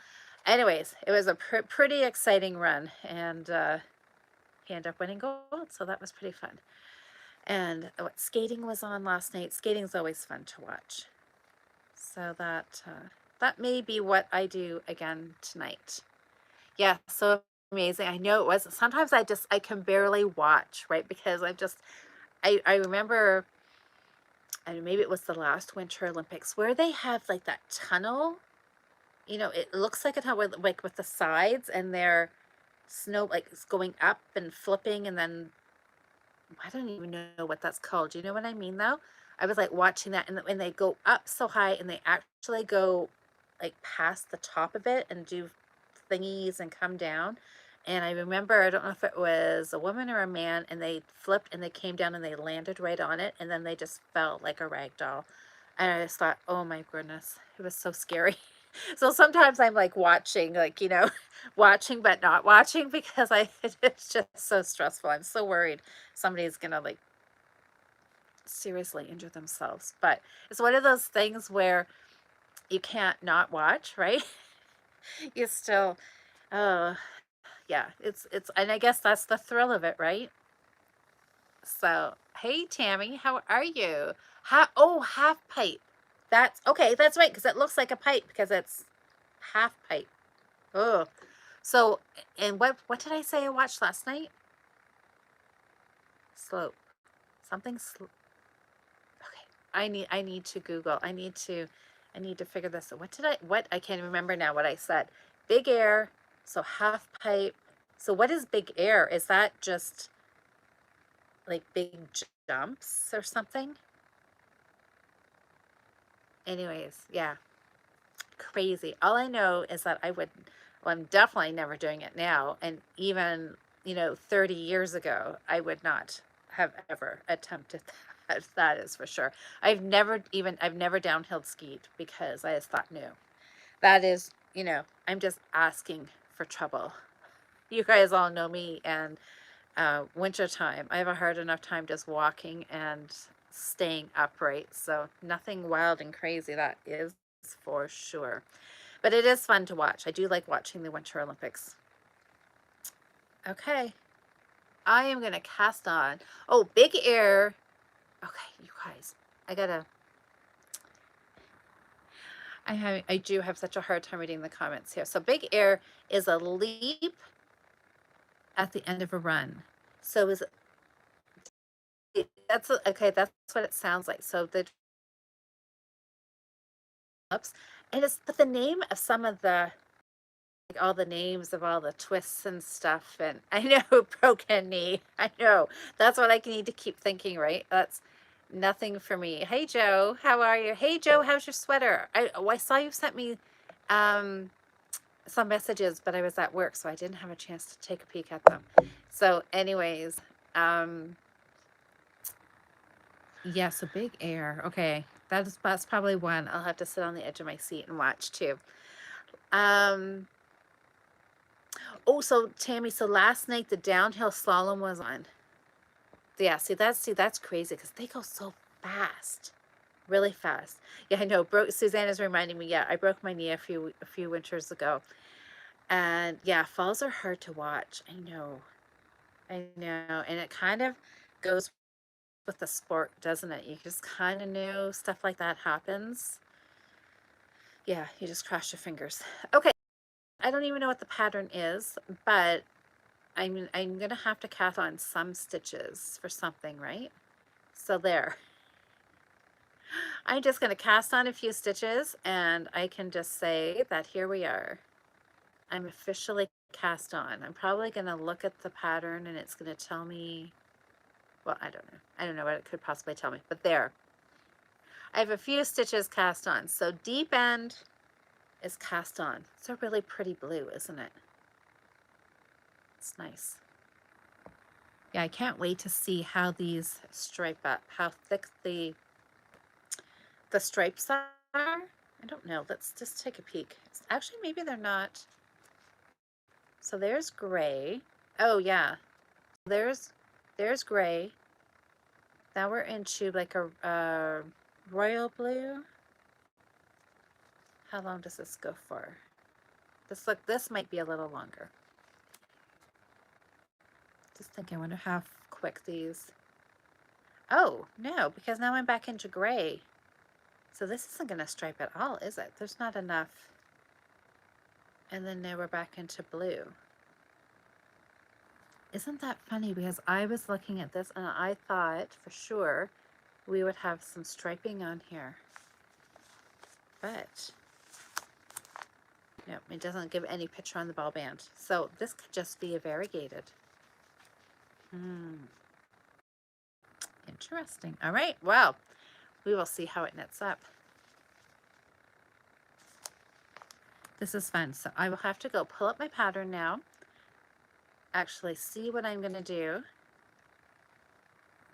Anyways, it was a pretty exciting run and he ended up winning gold. So that was pretty fun. And skating was on last night. Skating is always fun to watch. So that, That may be what I do again tonight. Yeah, so amazing. I know it was. Sometimes I can barely watch, right? Because I remember, I mean, maybe it was the last Winter Olympics where they have like that tunnel. You know, it looks like a tunnel with, like with the sides, and they're snow like it's going up and flipping, and then I don't even know what that's called. Do you know what I mean though? I was like watching that, and when they go up so high and they actually go like past the top of it and do thingies and come down. And I remember, I don't know if it was a woman or a man, and they flipped and they came down and they landed right on it, and then they just fell like a rag doll. And I just thought, oh my goodness, it was so scary. So sometimes I'm like watching, like, you know, watching but not watching because it's just so stressful. I'm so worried somebody's gonna like seriously injure themselves. But it's one of those things where you can't not watch, right? You still, oh, yeah, it's, and I guess that's the thrill of it, right? So, hey Tammy, how are you? Oh, half pipe. That's okay. That's right, because it looks like a pipe because it's half pipe. Oh, so, and what did I say I watched last night? Slope. Something okay. I need to Google. I need to figure this out. What I can't remember now what I said. Big air, so half pipe. So what is big air? Is that just like big jumps or something? Anyways, yeah, crazy. All I know is that well, I'm definitely never doing it now. And even, you know, 30 years ago, I would not have ever attempted that. That is for sure. I've never downhill skied because I just thought, no, that is, you know, I'm just asking for trouble. You guys all know me, and wintertime, I have a hard enough time just walking and staying upright. So nothing wild and crazy, that is for sure. But it is fun to watch. I do like watching the Winter Olympics. Okay. I am going to cast on. Oh, big air. Okay, you guys. I gotta. I do have such a hard time reading the comments here. So big air is a leap at the end of a run. So is that's okay. That's what it sounds like. So the ups, and it's but the name of some of the like all the names of all the twists and stuff. And I know broken knee. I know that's what I need to keep thinking. Right? That's nothing for me. Hey Joe, how are you? Hey Joe, how's your sweater? I saw you sent me um some messages, but I was at work, so I didn't have a chance to take a peek at them. So, anyways, um, yeah, so big air. Okay, that's probably one. I'll have to sit on the edge of my seat and watch too. Um, oh, so Tammy, so last night the downhill slalom was on. Yeah, see that's crazy because they go so fast, really fast. Yeah, I know. Suzanne is reminding me. Yeah, I broke my knee a few winters ago, and yeah, falls are hard to watch. I know, and it kind of goes with the sport, doesn't it? You just kind of know stuff like that happens. Yeah, you just cross your fingers. Okay, I don't even know what the pattern is, but I'm gonna have to cast on some stitches for something, right? So there. I'm just gonna cast on a few stitches, and I can just say that here we are. I'm officially cast on. I'm probably gonna look at the pattern, and it's gonna tell me, well, I don't know. I don't know what it could possibly tell me, but there. I have a few stitches cast on. So deep end is cast on. It's a really pretty blue, isn't it? It's nice. Yeah, I can't wait to see how these stripe up, how thick the stripes are. I don't know. Let's just take a peek. Actually, maybe they're not. So there's gray. Oh yeah, there's gray. Now we're into like a royal blue. How long does this go for? This might be a little longer. Just thinking, I wonder how quick these. Oh, no, because now I'm back into gray. So this isn't going to stripe at all, is it? There's not enough. And then now we're back into blue. Isn't that funny? Because I was looking at this and I thought for sure we would have some striping on here. But no, it doesn't give any picture on the ball band. So this could just be a variegated. Interesting. All right, well, we will see how it knits up. This is fun. So I will have to go pull up my pattern now, actually see what I'm going to do,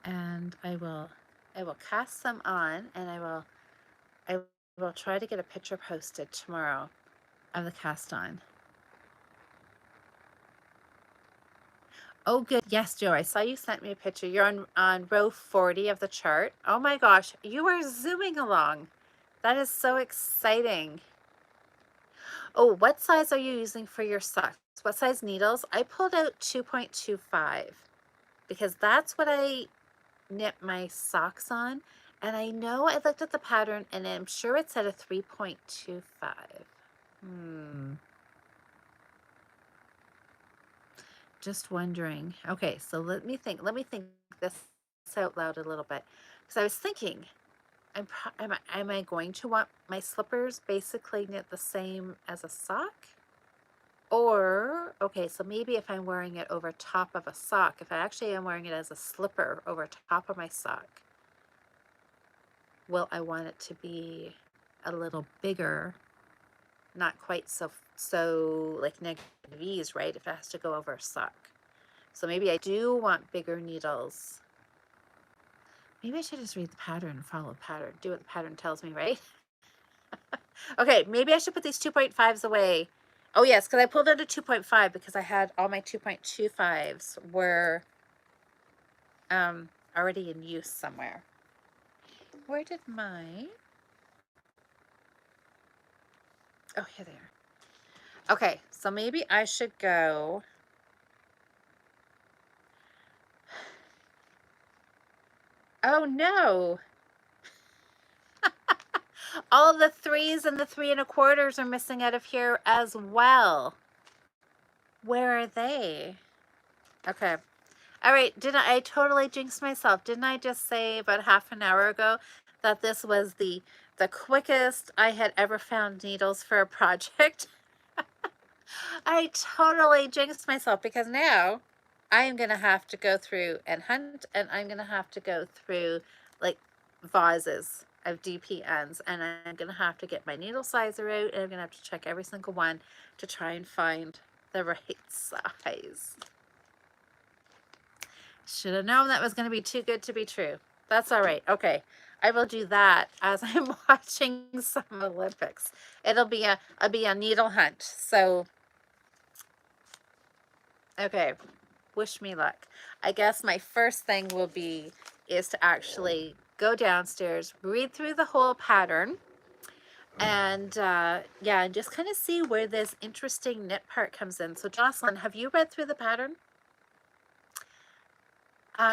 and I will cast some on, and I will try to get a picture posted tomorrow of the cast on. Oh, good. Yes, Joe, I saw you sent me a picture. You're on row 40 of the chart. Oh my gosh, you are zooming along. That is so exciting. Oh, what size are you using for your socks? What size needles? I pulled out 2.25 because that's what I knit my socks on. And I know I looked at the pattern and I'm sure it said a 3.25. Just wondering. Okay, so let me think this out loud a little bit. Because I was thinking, am I going to want my slippers basically knit the same as a sock? Or, okay, so maybe if I'm wearing it over top of a sock, if I actually am wearing it as a slipper over top of my sock, will I want it to be a little bigger? Not quite so like negative V's, right? If it has to go over a sock. So maybe I do want bigger needles. Maybe I should just read the pattern and follow the pattern. Do what the pattern tells me, right? Okay, maybe I should put these 2.5s away. Oh yes, because I pulled out a 2.5 because I had all my 2.25s were already in use somewhere. Where did my... Oh, here they are. Okay, so maybe I should go... Oh no! All of the 3s and the 3 1/4s are missing out of here as well. Where are they? Okay. All right. I totally jinxed myself? Didn't I just say about half an hour ago that this was the quickest I had ever found needles for a project? I totally jinxed myself because now I am going to have to go through and hunt, and I'm going to have to go through like vases of DPNs, and I'm going to have to get my needle sizer out, and I'm going to have to check every single one to try and find the right size. Should have known that was going to be too good to be true. That's all right. Okay. I will do that as I'm watching some Olympics. It'll be a needle hunt. So, okay. Wish me luck. I guess my first thing is to actually go downstairs, read through the whole pattern, and yeah, and just kind of see where this interesting knit part comes in. So Jocelyn, have you read through the pattern?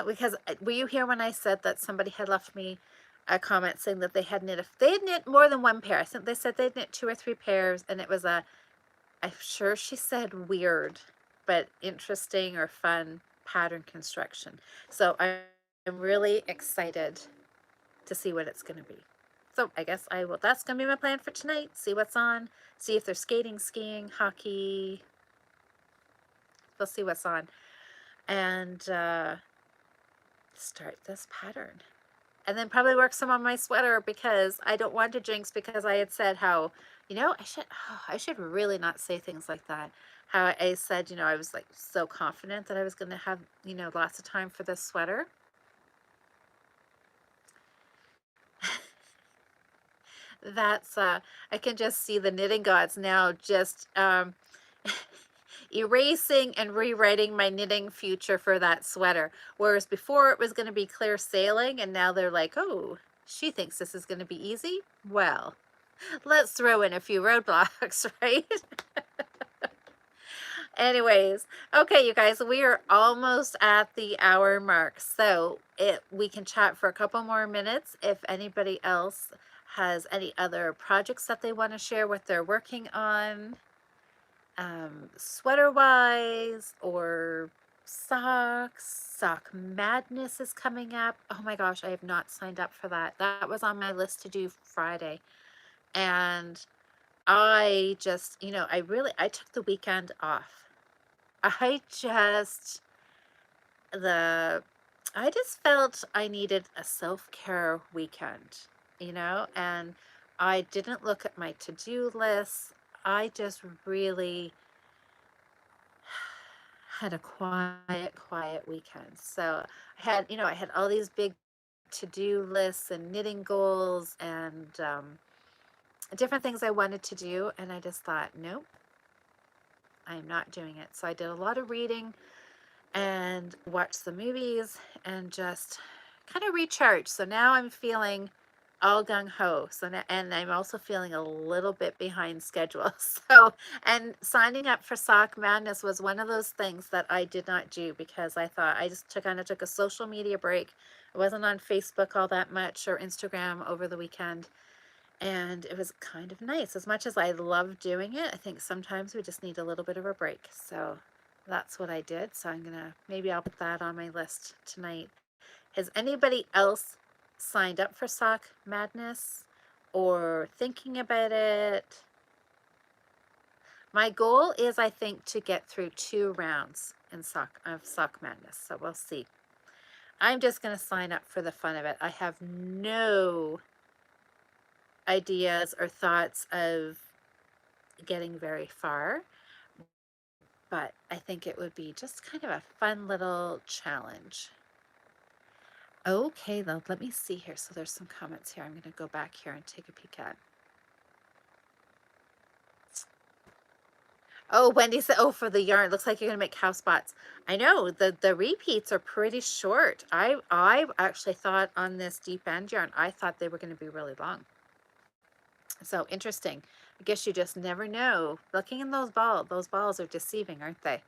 Because were you here when I said that somebody had left me a comment saying that they had knit more than one pair? I think they said they'd knit 2 or 3 pairs, and it was I'm sure she said weird, but interesting or fun pattern construction. So I'm really excited to see what it's going to be. So I guess that's going to be my plan for tonight. See what's on, see if there's skating, skiing, hockey. We'll see what's on. And start this pattern. And then probably work some on my sweater because I don't want to jinx, because I had said how, I should really not say things like that. How I said, I was like so confident that I was going to have, lots of time for this sweater. That's, I can just see the knitting gods now just erasing and rewriting my knitting future for that sweater. Whereas before it was going to be clear sailing, and now they're like, oh, she thinks this is going to be easy? Well, let's throw in a few roadblocks, right? Anyways, okay, you guys, we are almost at the hour mark, so we can chat for a couple more minutes if anybody else has any other projects that they want to share what they're working on, sweater wise, or socks. Sock Madness is coming up. Oh my gosh, I have not signed up for that. That was on my list to do Friday. And I just, I took the weekend off. I just, the, I just felt I needed a self-care weekend, and I didn't look at my to-do list. I just really had a quiet weekend. So I had all these big to-do lists and knitting goals and different things I wanted to do. And I just thought, nope, I'm not doing it. So I did a lot of reading and watched the movies and just kind of recharged. So now I'm feeling all gung ho. So now, and I'm also feeling a little bit behind schedule. So, and signing up for Sock Madness was one of those things that I did not do because I thought I just kind of took a social media break. I wasn't on Facebook all that much or Instagram over the weekend. And it was kind of nice. As much as I love doing it, I think sometimes we just need a little bit of a break. So that's what I did. So maybe I'll put that on my list tonight. Has anybody else signed up for Sock Madness or thinking about it? My goal is, I think, to get through 2 rounds of Sock Madness. So we'll see. I'm just going to sign up for the fun of it. I have no ideas or thoughts of getting very far, but I think it would be just kind of a fun little challenge. Okay, though, let me see here. So there's some comments here. I'm going to go back here and take a peek at. Oh, Wendy said, oh, for the yarn, looks like you're going to make house spots. I know, the repeats are pretty short. I actually thought on this deep end yarn, I thought they were going to be really long. So interesting. I guess you just never know. Looking in those balls are deceiving, aren't they?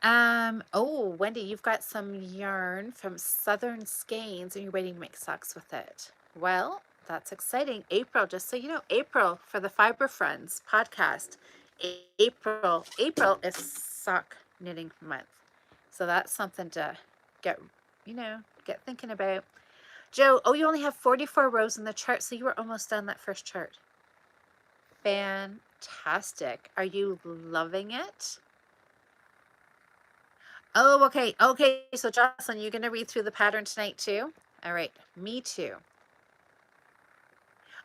Oh, Wendy, you've got some yarn from Southern Skeins and you're waiting to make socks with it. Well, that's exciting. April, just so you know, April for the Fiber Friends podcast. April is sock knitting month. So that's something to get thinking about. Joe, oh, you only have 44 rows in the chart, so you were almost done that first chart. Fantastic. Are you loving it? Oh, okay. Okay. So Jocelyn, you're going to read through the pattern tonight too? All right. Me too.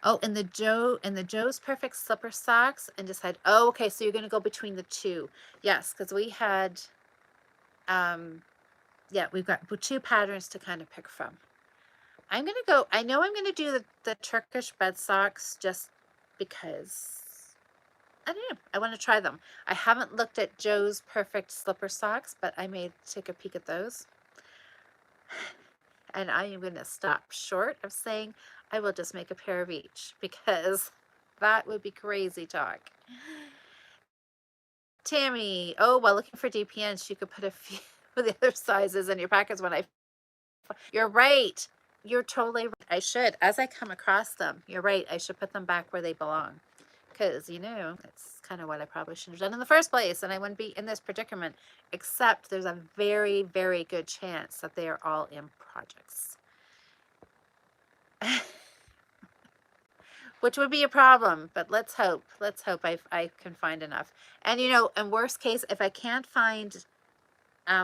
Oh, and the Joe's Perfect Slipper Socks and decide, oh, okay. So you're going to go between the two. Yes. Cause we had, yeah, we've got 2 patterns to kind of pick from. I'm going to go, I know I'm going to do the Turkish bed socks just because I don't know. I want to try them. I haven't looked at Joe's Perfect Slipper Socks, but I may take a peek at those. And I am going to stop short of saying I will just make a pair of each because that would be crazy talk. Tammy, oh, while looking for DPNs, you could put a few of the other sizes in your packets when you're right. You're totally right. I should, as I come across them, you're right. I should put them back where they belong. Because, it's kind of what I probably should have done in the first place, and I wouldn't be in this predicament, except there's a very, very good chance that they are all in projects. Which would be a problem, but let's hope I can find enough. And, in worst case, if I can't find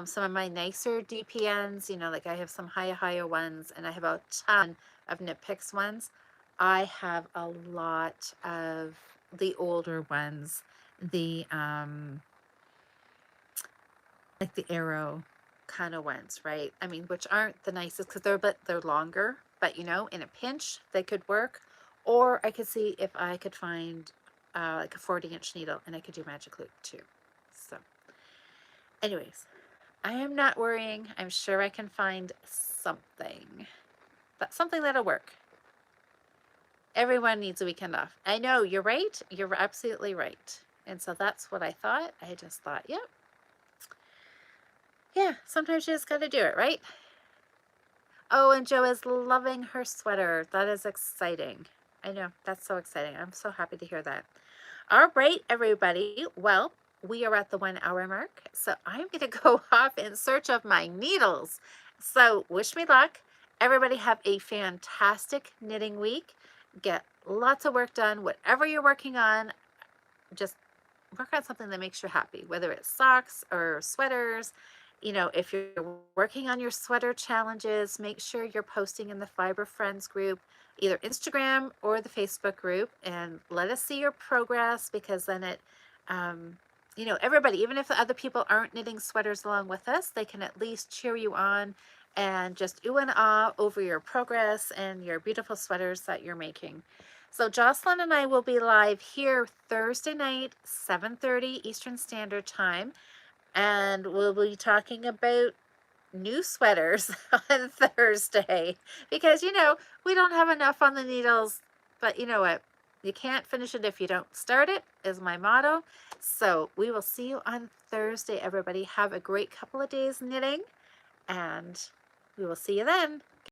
some of my nicer DPNs, like I have some higher ones, and I have a ton of Knit Picks ones, I have a lot of the older ones, the like the arrow kind of ones, right? I mean, which aren't the nicest because they're longer, but in a pinch they could work. Or I could see if I could find like a 40-inch needle and I could do magic loop too. So anyways, I am not worrying. I'm sure I can find something, but something that'll work. Everyone needs a weekend off. I know, you're right. You're absolutely right. And so that's what I thought. I just thought, yep. Yeah, sometimes you just got to do it, right? Oh, and Joe is loving her sweater. That is exciting. I know, that's so exciting. I'm so happy to hear that. All right, everybody. Well, we are at the 1 hour mark, so I'm going to go off in search of my needles. So wish me luck. Everybody have a fantastic knitting week. Get lots of work done. Whatever you're working on, just work on something that makes you happy, whether it's socks or sweaters. You know, if you're working on your sweater challenges, make sure you're posting in the Fiber Friends group, either Instagram or the Facebook group, and let us see your progress, because then it, um, you know, everybody, even if the other people aren't knitting sweaters along with us, they can at least cheer you on and just ooh and ah over your progress and your beautiful sweaters that you're making. So Jocelyn and I will be live here Thursday night, 7:30 Eastern Standard Time, and we'll be talking about new sweaters on Thursday, because you know, we don't have enough on the needles, but you know what? You can't finish it if you don't start it, is my motto. So we will see you on Thursday, everybody. Have a great couple of days knitting, and we will see you then.